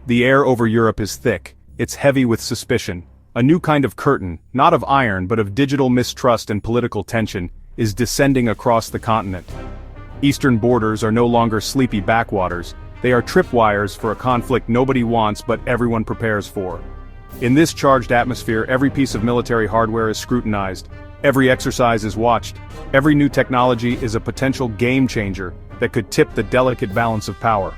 The air over Europe is thick, it's heavy with suspicion. A new kind of curtain, not of iron but of digital mistrust and political tension, is descending across the continent. Eastern borders are no longer sleepy backwaters, they are tripwires for a conflict nobody wants but everyone prepares for. In this charged atmosphere, every piece of military hardware is scrutinized, every exercise is watched, every new technology is a potential game changer that could tip the delicate balance of power.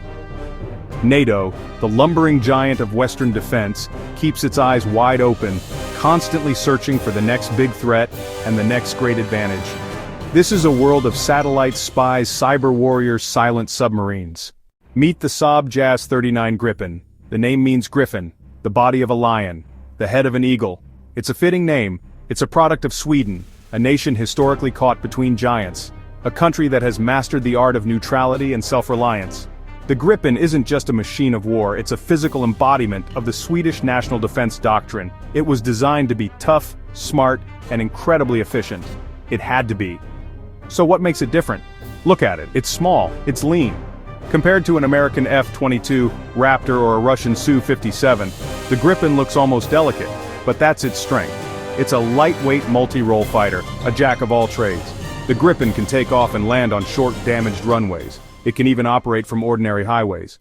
NATO, the lumbering giant of Western defense, keeps its eyes wide open, constantly searching for the next big threat and the next great advantage. This is a world of satellites, spies, cyber warriors, silent submarines. Meet the Saab JAS 39 Gripen. The name means griffin, the body of a lion, the head of an eagle. It's a fitting name. It's a product of Sweden, a nation historically caught between giants, a country that has mastered the art of neutrality and self-reliance. The Gripen isn't just a machine of war, it's a physical embodiment of the Swedish national defense doctrine. It was designed to be tough, smart, and incredibly efficient. It had to be. So what makes it different? Look at it, it's small, it's lean. Compared to an American F-22, Raptor or a Russian Su-57, the Gripen looks almost delicate, but that's its strength. It's a lightweight multi-role fighter, a jack of all trades. The Gripen can take off and land on short, damaged runways. It can even operate from ordinary highways.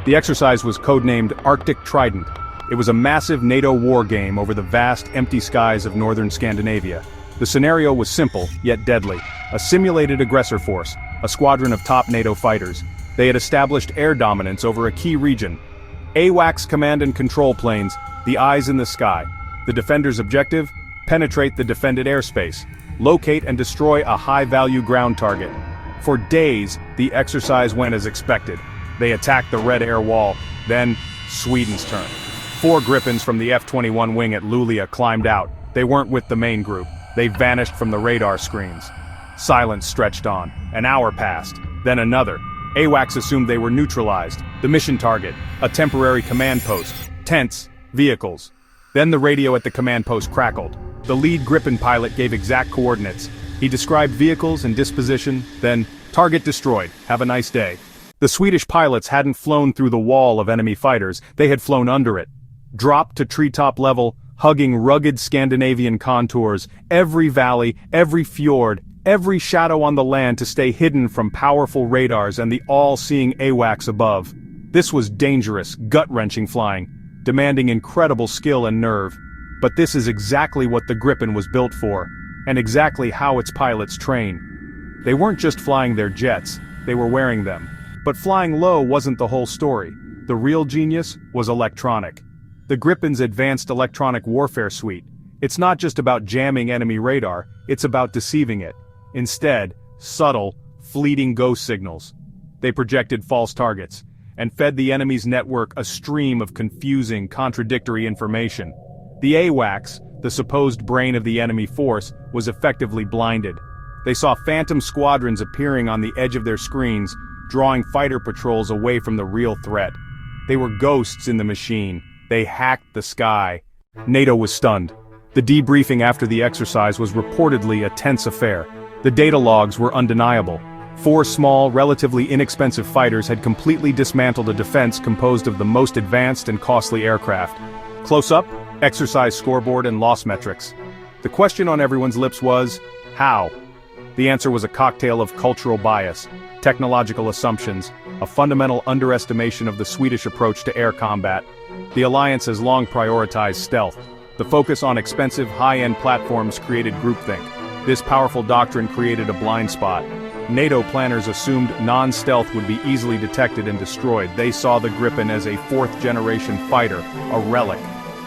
The exercise was codenamed Arctic Trident. It was a massive NATO war game over the vast, empty skies of northern Scandinavia. The scenario was simple, yet deadly. A simulated aggressor force, a squadron of top NATO fighters. They had established air dominance over a key region. AWACS command and control planes, the eyes in the sky. The defenders' objective? Penetrate the defended airspace. Locate and destroy a high-value ground target. For days, the exercise went as expected. They attacked the Red Air Wall. Then, Sweden's turn. 4 Gripens from the F-21 wing at Luleå climbed out. They weren't with the main group. They vanished from the radar screens. Silence stretched on. An hour passed. Then another. AWACS assumed they were neutralized. The mission target, a temporary command post. Tents, vehicles. Then the radio at the command post crackled. The lead Gripen pilot gave exact coordinates. He described vehicles and disposition, then, target destroyed, have a nice day. The Swedish pilots hadn't flown through the wall of enemy fighters, they had flown under it. Dropped to treetop level, hugging rugged Scandinavian contours, every valley, every fjord, every shadow on the land to stay hidden from powerful radars and the all-seeing AWACS above. This was dangerous, gut-wrenching flying, demanding incredible skill and nerve. But this is exactly what the Gripen was built for, and exactly how its pilots train. They weren't just flying their jets, they were wearing them. But flying low wasn't the whole story. The real genius was electronic. The Gripen's advanced electronic warfare suite. It's not just about jamming enemy radar, it's about deceiving it. Instead, subtle, fleeting ghost signals. They projected false targets, and fed the enemy's network a stream of confusing, contradictory information. The AWACS, the supposed brain of the enemy force, was effectively blinded. They saw phantom squadrons appearing on the edge of their screens, drawing fighter patrols away from the real threat. They were ghosts in the machine. They hacked the sky. NATO was stunned. The debriefing after the exercise was reportedly a tense affair. The data logs were undeniable. 4 small, relatively inexpensive fighters had completely dismantled a defense composed of the most advanced and costly aircraft. Close up, exercise scoreboard and loss metrics. The question on everyone's lips was, how? The answer was a cocktail of cultural bias, technological assumptions, a fundamental underestimation of the Swedish approach to air combat. The alliance has long prioritized stealth. The focus on expensive, high-end platforms created groupthink. This powerful doctrine created a blind spot. NATO planners assumed non-stealth would be easily detected and destroyed. They saw the Gripen as a 4th-generation fighter, a relic.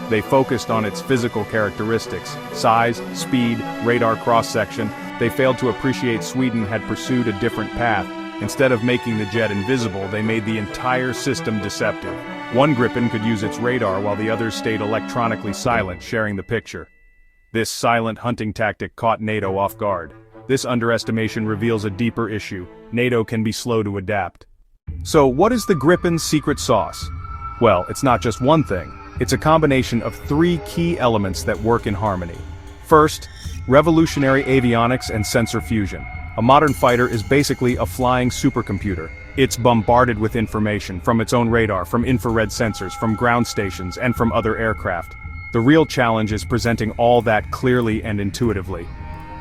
They focused on its physical characteristics, size, speed, radar cross-section. They failed to appreciate Sweden had pursued a different path. Instead of making the jet invisible, they made the entire system deceptive. One Gripen could use its radar while the others stayed electronically silent, sharing the picture. This silent hunting tactic caught NATO off guard. This underestimation reveals a deeper issue. NATO can be slow to adapt. So what is the Gripen's secret sauce? Well, it's not just one thing. It's a combination of 3 key elements that work in harmony. First, revolutionary avionics and sensor fusion. A modern fighter is basically a flying supercomputer. It's bombarded with information from its own radar, from infrared sensors, from ground stations, and from other aircraft. The real challenge is presenting all that clearly and intuitively.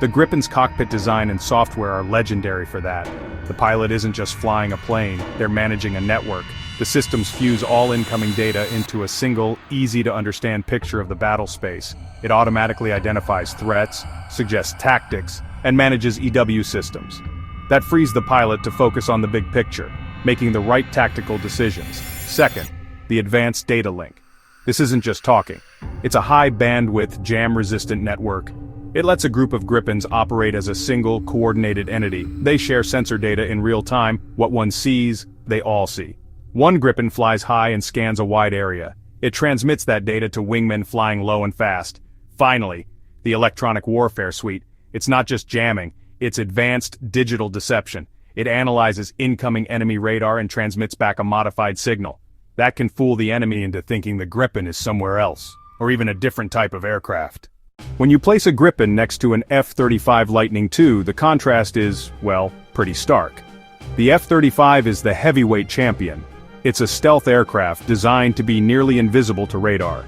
The Gripen's cockpit design and software are legendary for that. The pilot isn't just flying a plane, they're managing a network. The systems fuse all incoming data into a single, easy-to-understand picture of the battle space. It automatically identifies threats, suggests tactics, and manages EW systems. That frees the pilot to focus on the big picture, making the right tactical decisions. Second, the advanced data link. This isn't just talking. It's a high-bandwidth, jam-resistant network. It lets a group of Gripens operate as a single, coordinated entity. They share sensor data in real time. What one sees, they all see. One Gripen flies high and scans a wide area. It transmits that data to wingmen flying low and fast. Finally, the electronic warfare suite. It's not just jamming, it's advanced digital deception. It analyzes incoming enemy radar and transmits back a modified signal. That can fool the enemy into thinking the Gripen is somewhere else, or even a different type of aircraft. When you place a Gripen next to an F-35 Lightning II, the contrast is, well, pretty stark. The F-35 is the heavyweight champion. It's a stealth aircraft designed to be nearly invisible to radar.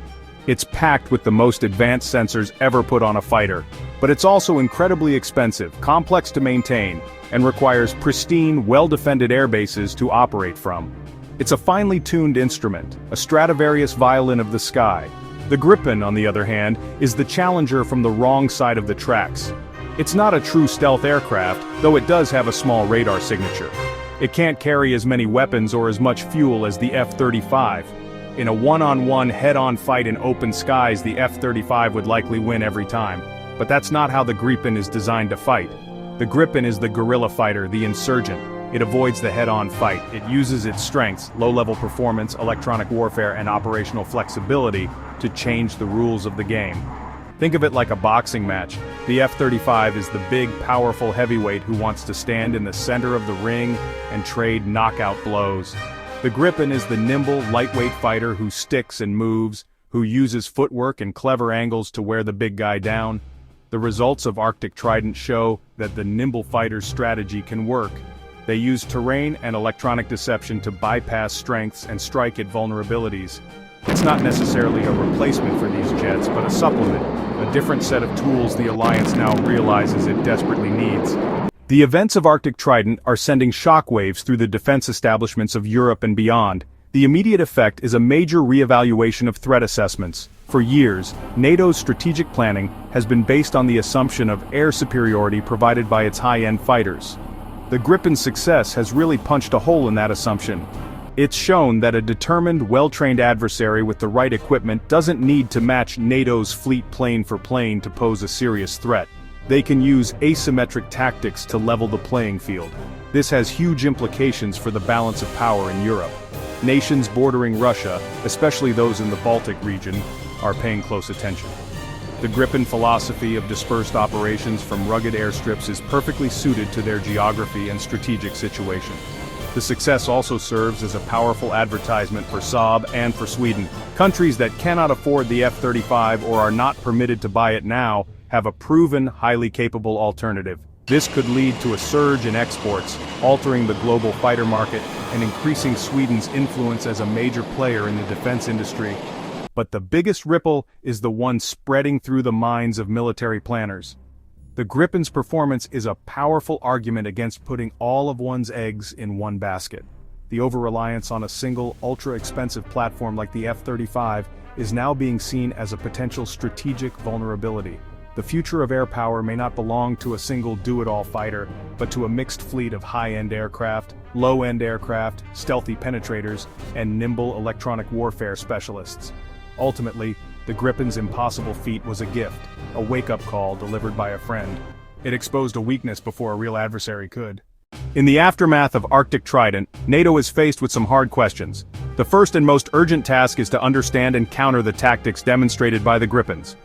It's packed with the most advanced sensors ever put on a fighter, but it's also incredibly expensive, complex to maintain, and requires pristine, well-defended air bases to operate from. It's a finely tuned instrument, a Stradivarius violin of the sky. The Gripen, on the other hand, is the challenger from the wrong side of the tracks. It's not a true stealth aircraft, though it does have a small radar signature. It can't carry as many weapons or as much fuel as the F-35. In a one-on-one, head-on fight in open skies, the F-35 would likely win every time. But that's not how the Gripen is designed to fight. The Gripen is the guerrilla fighter, the insurgent. It avoids the head-on fight. It uses its strengths, low-level performance, electronic warfare, and operational flexibility to change the rules of the game. Think of it like a boxing match. The F-35 is the big, powerful heavyweight who wants to stand in the center of the ring and trade knockout blows. The Gripen is the nimble, lightweight fighter who sticks and moves, who uses footwork and clever angles to wear the big guy down. The results of Arctic Trident show that the nimble fighter's strategy can work. They use terrain and electronic deception to bypass strengths and strike at vulnerabilities. It's not necessarily a replacement for these jets, but a supplement, a different set of tools the Alliance now realizes it desperately needs. The events of Arctic Trident are sending shockwaves through the defense establishments of Europe and beyond. The immediate effect is a major reevaluation of threat assessments. For years, NATO's strategic planning has been based on the assumption of air superiority provided by its high-end fighters. The Gripen's success has really punched a hole in that assumption. It's shown that a determined, well-trained adversary with the right equipment doesn't need to match NATO's fleet plane for plane to pose a serious threat. They can use asymmetric tactics to level the playing field. This has huge implications for the balance of power in Europe. Nations bordering Russia, especially those in the Baltic region, are paying close attention. The Gripen philosophy of dispersed operations from rugged airstrips is perfectly suited to their geography and strategic situation. The success also serves as a powerful advertisement for Saab and for Sweden. Countries that cannot afford the F-35 or are not permitted to buy it now have a proven, highly capable alternative. This could lead to a surge in exports, altering the global fighter market and increasing Sweden's influence as a major player in the defense industry. But the biggest ripple is the one spreading through the minds of military planners. The Gripen's performance is a powerful argument against putting all of one's eggs in one basket. The over-reliance on a single, ultra-expensive platform like the F-35 is now being seen as a potential strategic vulnerability. The future of air power may not belong to a single do-it-all fighter, but to a mixed fleet of high-end aircraft, low-end aircraft, stealthy penetrators, and nimble electronic warfare specialists. Ultimately, the Gripen's impossible feat was a gift, a wake-up call delivered by a friend. It exposed a weakness before a real adversary could. In the aftermath of Arctic Trident, NATO is faced with some hard questions. The first and most urgent task is to understand and counter the tactics demonstrated by the Gripens.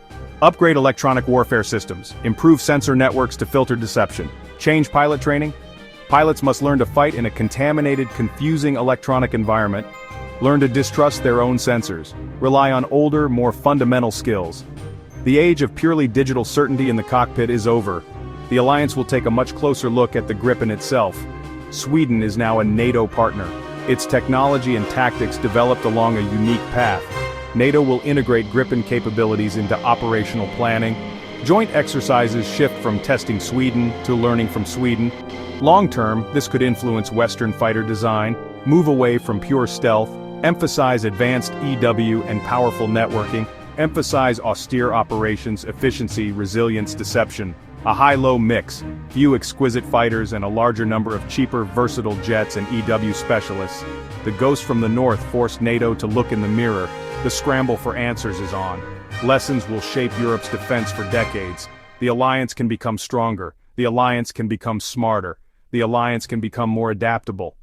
Upgrade electronic warfare systems, improve sensor networks to filter deception, change pilot training. Pilots must learn to fight in a contaminated, confusing electronic environment, learn to distrust their own sensors, rely on older, more fundamental skills. The age of purely digital certainty in the cockpit is over. The Alliance will take a much closer look at the Gripen itself. Sweden is now a NATO partner. Its technology and tactics developed along a unique path. NATO will integrate Gripen capabilities into operational planning. Joint exercises shift from testing Sweden to learning from Sweden. Long-term, this could influence Western fighter design, move away from pure stealth, emphasize advanced EW and powerful networking, emphasize austere operations, efficiency, resilience, deception. A high-low mix, few exquisite fighters and a larger number of cheaper, versatile jets and EW specialists. The ghost from the north forced NATO to look in the mirror. The scramble for answers is on. Lessons will shape Europe's defense for decades. The alliance can become stronger. The alliance can become smarter. The alliance can become more adaptable.